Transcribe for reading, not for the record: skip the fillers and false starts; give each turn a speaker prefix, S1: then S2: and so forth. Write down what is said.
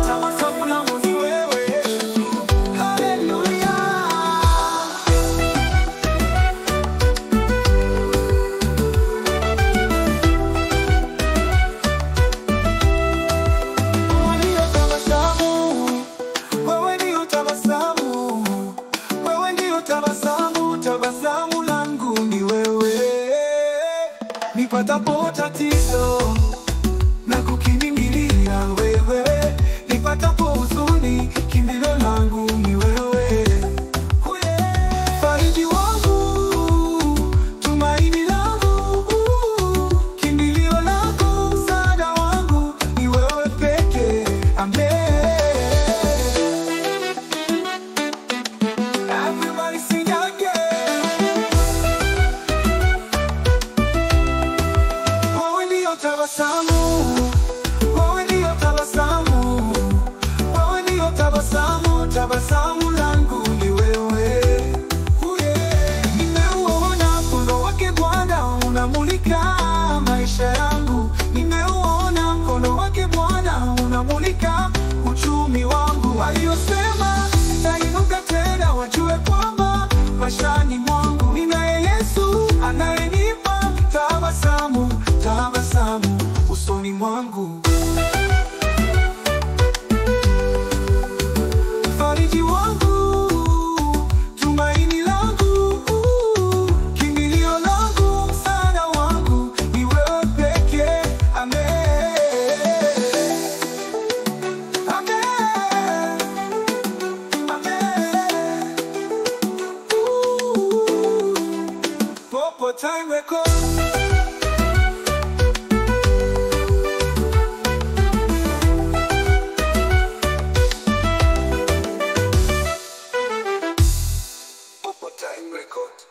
S1: Tabasamu langu ni wewe. Haleluya. Wewe ndio tabasamu, wewe ndio tabasamu, tabasamu langu ni wewe. Nipatapo tatizo na kukimbilia wewe, nipatapo huzuni kimbilio langu ni wewe. Fariji wangu, tumaini langu, kimbilio langu, msaada wangu ni wewe pekee. Amen. Everybody sing again. Wewe ndio tabasamu, wewe ndio tabasamu, wewe ndio tabasamu, tabasamu langu ni wewe. Nimeuona mkono wake Bwana unamulika maisha yangu. Nimeuona mkono wake Bwana unamulika uchumi wangu. Aliyosema nitainuka tena, wajue kwamba maishani mwangu ninaye Yesu anayenipa tabasamu, tabasamu usoni mwangu. Fariji wangu, tumaini langu, kimbilio langu, msaada wangu ni wewe pekee. Amen. Amen. Amen. Popo Time Records. Popo Time Records.